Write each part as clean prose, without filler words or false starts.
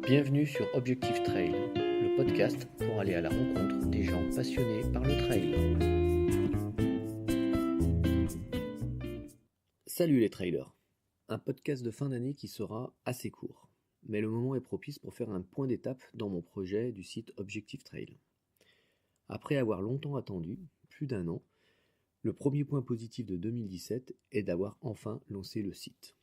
Bienvenue sur Objectif Trail, le podcast pour aller à la rencontre des gens passionnés par le trail. Salut les trailers, un podcast de fin d'année qui sera assez court, mais le moment est propice pour faire un point d'étape dans mon projet du site Objectif Trail. Après avoir longtemps attendu, plus d'1 an, le premier point positif de 2017 est d'avoir enfin lancé le site.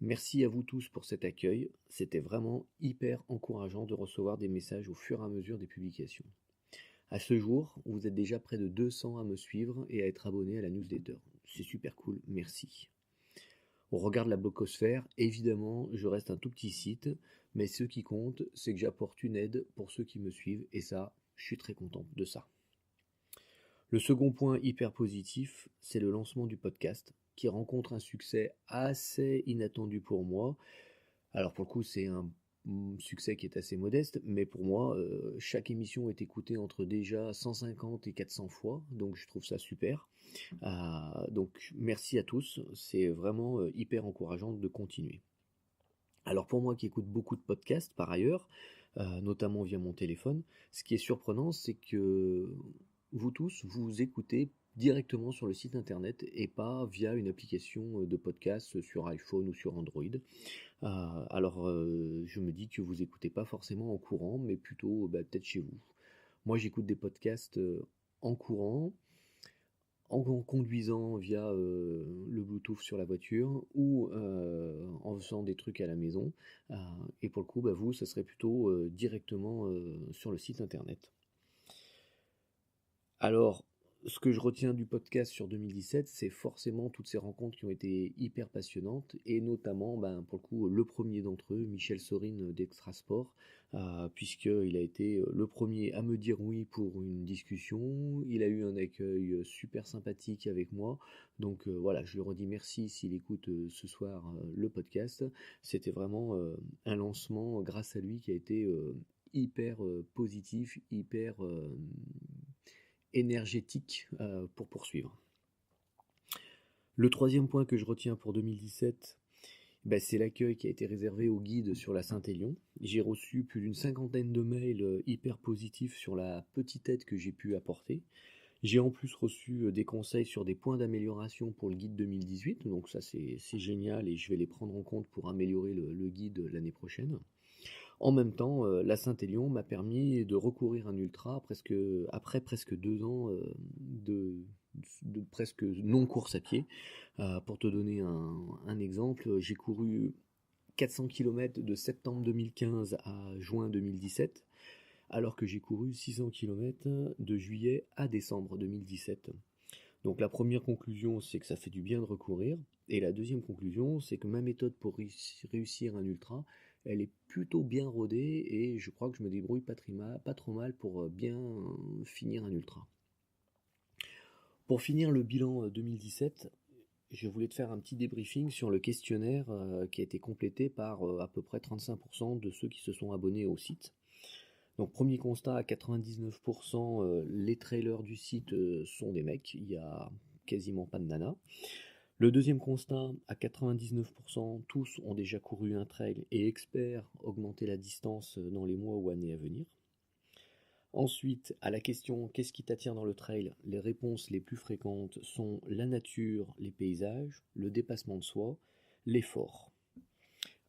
Merci à vous tous pour cet accueil, c'était vraiment hyper encourageant de recevoir des messages au fur et à mesure des publications. À ce jour, vous êtes déjà près de 200 à me suivre et à être abonnés à la newsletter. C'est super cool, merci. On regarde la blogosphère, évidemment je reste un tout petit site, mais ce qui compte c'est que j'apporte une aide pour ceux qui me suivent et ça, je suis très content de ça. Le second point hyper positif, c'est le lancement du podcast, qui rencontre un succès assez inattendu pour moi. Alors pour le coup, c'est un succès qui est assez modeste, mais pour moi, chaque émission est écoutée entre déjà 150 et 400 fois, donc je trouve ça super. Donc merci à tous, c'est vraiment hyper encourageant de continuer. Alors pour moi qui écoute beaucoup de podcasts par ailleurs, notamment via mon téléphone, ce qui est surprenant, c'est que vous tous, vous écoutez directement sur le site internet et pas via une application de podcast sur iPhone ou sur Android. Alors je me dis que vous écoutez pas forcément en courant, mais plutôt peut-être chez vous. Moi j'écoute des podcasts en courant, en conduisant via le Bluetooth sur la voiture ou en faisant des trucs à la maison. Et pour le coup, vous, ça serait plutôt directement sur le site internet. Alors, ce que je retiens du podcast sur 2017, c'est forcément toutes ces rencontres qui ont été hyper passionnantes, et notamment, pour le coup, le premier d'entre eux, Michel Sorine d'Extrasport, puisqu'il a été le premier à me dire oui pour une discussion. Il a eu un accueil super sympathique avec moi, donc voilà, je lui redis merci s'il écoute ce soir le podcast. C'était vraiment un lancement grâce à lui qui a été hyper positif, hyper énergétique pour poursuivre. Le troisième point que je retiens pour 2017, c'est l'accueil qui a été réservé aux guides sur la Saint-Élion. J'ai reçu plus d'une 50aine de mails hyper positifs sur la petite aide que j'ai pu apporter. J'ai en plus reçu des conseils sur des points d'amélioration pour le guide 2018, donc ça c'est génial et je vais les prendre en compte pour améliorer le guide l'année prochaine. En même temps, la Saint-Élion m'a permis de recourir un ultra après presque 2 ans de presque non-course à pied. Pour te donner un exemple, j'ai couru 400 km de septembre 2015 à juin 2017, alors que j'ai couru 600 km de juillet à décembre 2017. Donc la première conclusion, c'est que ça fait du bien de recourir. Et la deuxième conclusion, c'est que ma méthode pour réussir un ultra, elle est plutôt bien rodée et je crois que je me débrouille pas trop mal pour bien finir un ultra. Pour finir le bilan 2017, je voulais te faire un petit débriefing sur le questionnaire qui a été complété par à peu près 35% de ceux qui se sont abonnés au site. Donc premier constat, à 99%, les trailers du site sont des mecs, il y a quasiment pas de nanas. Le deuxième constat, à 99%, tous ont déjà couru un trail et espèrent augmenter la distance dans les mois ou années à venir. Ensuite, à la question « Qu'est-ce qui t'attire dans le trail ?», les réponses les plus fréquentes sont la nature, les paysages, le dépassement de soi, l'effort.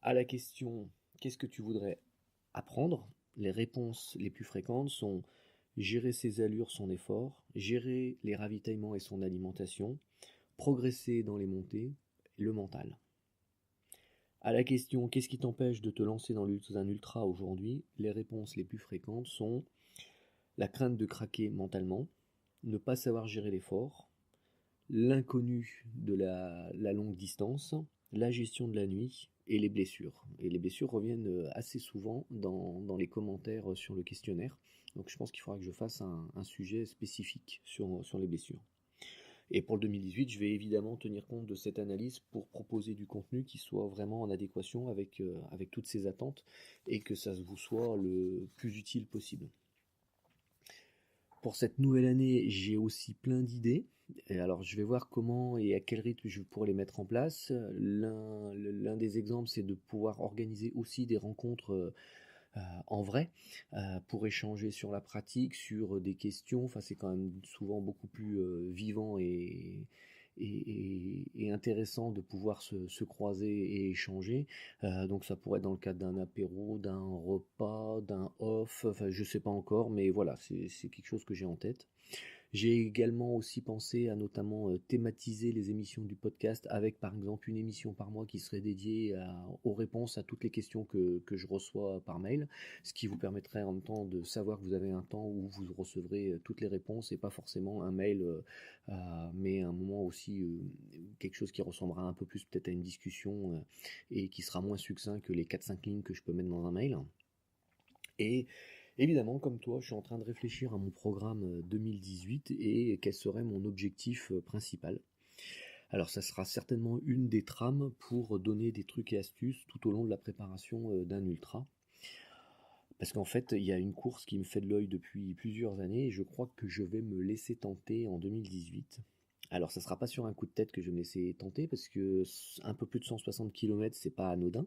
À la question « Qu'est-ce que tu voudrais apprendre ?», les réponses les plus fréquentes sont gérer ses allures, son effort, gérer les ravitaillements et son alimentation, progresser dans les montées, le mental. À la question qu'est-ce qui t'empêche de te lancer dans un ultra aujourd'hui, les réponses les plus fréquentes sont la crainte de craquer mentalement, ne pas savoir gérer l'effort, l'inconnu de la longue distance, la gestion de la nuit et les blessures. Et les blessures reviennent assez souvent dans les commentaires sur le questionnaire. Donc je pense qu'il faudra que je fasse un sujet spécifique sur les blessures. Et pour le 2018, je vais évidemment tenir compte de cette analyse pour proposer du contenu qui soit vraiment en adéquation avec toutes ces attentes et que ça vous soit le plus utile possible. Pour cette nouvelle année, j'ai aussi plein d'idées. Et alors, je vais voir comment et à quel rythme je pourrais les mettre en place. L'un des exemples, c'est de pouvoir organiser aussi des rencontres en vrai, pour échanger sur la pratique, sur des questions. Enfin, c'est quand même souvent beaucoup plus vivant et intéressant de pouvoir se croiser et échanger. Donc ça pourrait être dans le cadre d'un apéro, d'un repas, d'un off, enfin je sais pas encore, mais voilà, c'est quelque chose que j'ai en tête. J'ai également aussi pensé à notamment thématiser les émissions du podcast avec par exemple une émission par mois qui serait dédiée aux réponses à toutes les questions que je reçois par mail, ce qui vous permettrait en même temps de savoir que vous avez un temps où vous recevrez toutes les réponses et pas forcément un mail, mais un moment aussi quelque chose qui ressemblera un peu plus peut-être à une discussion et qui sera moins succinct que les 4-5 lignes que je peux mettre dans un mail. Et évidemment, comme toi, je suis en train de réfléchir à mon programme 2018 et quel serait mon objectif principal. Alors ça sera certainement une des trames pour donner des trucs et astuces tout au long de la préparation d'un ultra. Parce qu'en fait, il y a une course qui me fait de l'œil depuis plusieurs années et je crois que je vais me laisser tenter en 2018. Alors ça sera pas sur un coup de tête que je vais me laisser tenter parce que un peu plus de 160 km, c'est pas anodin.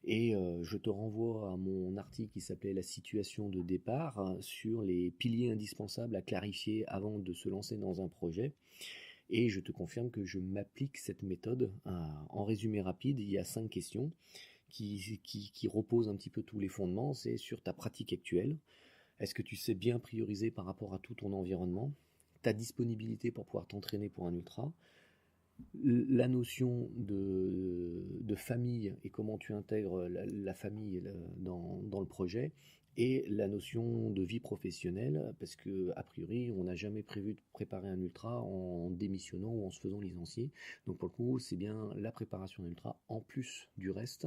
Et je te renvoie à mon article qui s'appelait La situation de départ sur les piliers indispensables à clarifier avant de se lancer dans un projet. Et je te confirme que je m'applique cette méthode. En résumé rapide, il y a 5 questions qui reposent un petit peu tous les fondements. C'est sur ta pratique actuelle. Est-ce que tu sais bien prioriser par rapport à tout ton environnement? Ta disponibilité pour pouvoir t'entraîner pour un ultra? La notion de famille et comment tu intègres la famille dans le projet, et la notion de vie professionnelle, parce que a priori on n'a jamais prévu de préparer un ultra en démissionnant ou en se faisant licencier. Donc pour le coup c'est bien la préparation d'un ultra en plus du reste,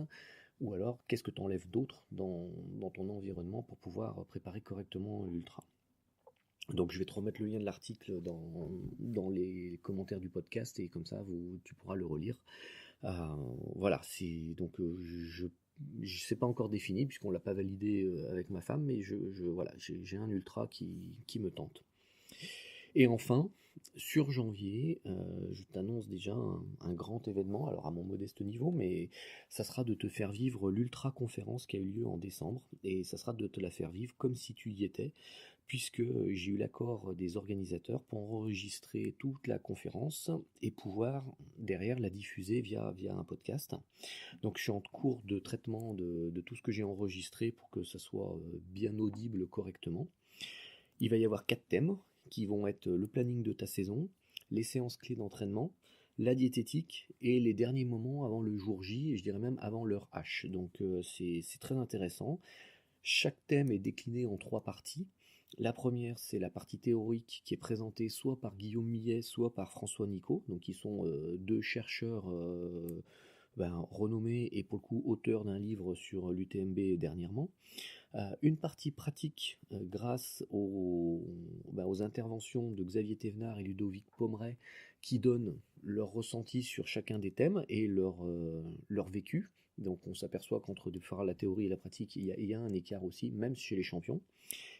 ou alors qu'est-ce que tu enlèves d'autre dans ton environnement pour pouvoir préparer correctement l'ultra. Donc je vais te remettre le lien de l'article dans les commentaires du podcast et comme ça tu pourras le relire. Voilà, je sais pas encore défini puisqu'on l'a pas validé avec ma femme, mais voilà, j'ai un ultra qui me tente. Et enfin, sur janvier, je t'annonce déjà un grand événement, alors à mon modeste niveau, mais ça sera de te faire vivre l'ultra conférence qui a eu lieu en décembre, et ça sera de te la faire vivre comme si tu y étais, puisque j'ai eu l'accord des organisateurs pour enregistrer toute la conférence et pouvoir derrière la diffuser via un podcast. Donc je suis en cours de traitement de tout ce que j'ai enregistré pour que ça soit bien audible correctement. Il va y avoir 4 thèmes qui vont être le planning de ta saison, les séances clés d'entraînement, la diététique et les derniers moments avant le jour J, et je dirais même avant l'heure H. Donc c'est très intéressant. Chaque thème est décliné en 3 parties. La première, c'est la partie théorique qui est présentée soit par Guillaume Millet, soit par François Nicot, donc qui sont 2 chercheurs renommés et pour le coup auteurs d'un livre sur l'UTMB dernièrement. Une partie pratique grâce aux interventions de Xavier Thévenard et Ludovic Pommeret qui donnent leur ressenti sur chacun des thèmes et leur vécu. Donc on s'aperçoit qu'entre la théorie et la pratique, il y a un écart aussi, même chez les champions.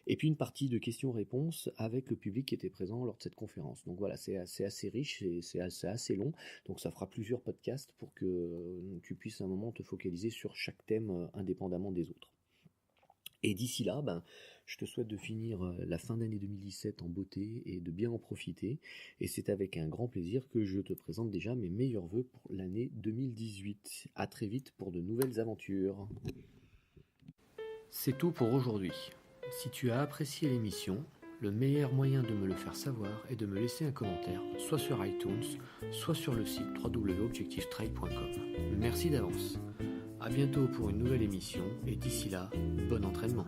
Et puis une partie de questions-réponses avec le public qui était présent lors de cette conférence. Donc voilà, c'est assez riche, c'est assez long, donc ça fera plusieurs podcasts pour que tu puisses à un moment te focaliser sur chaque thème indépendamment des autres. Et d'ici là, je te souhaite de finir la fin d'année 2017 en beauté et de bien en profiter. Et c'est avec un grand plaisir que je te présente déjà mes meilleurs vœux pour l'année 2018. À très vite pour de nouvelles aventures. C'est tout pour aujourd'hui. Si tu as apprécié l'émission, le meilleur moyen de me le faire savoir est de me laisser un commentaire, soit sur iTunes, soit sur le site www.objectivetrail.com. Merci d'avance. A bientôt pour une nouvelle émission et d'ici là, bon entraînement.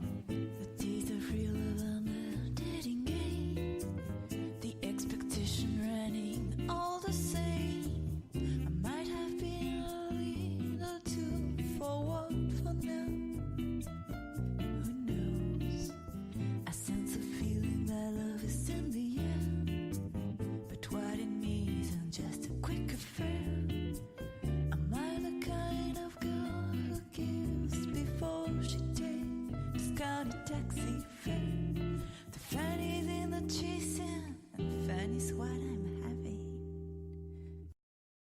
Taxi fare.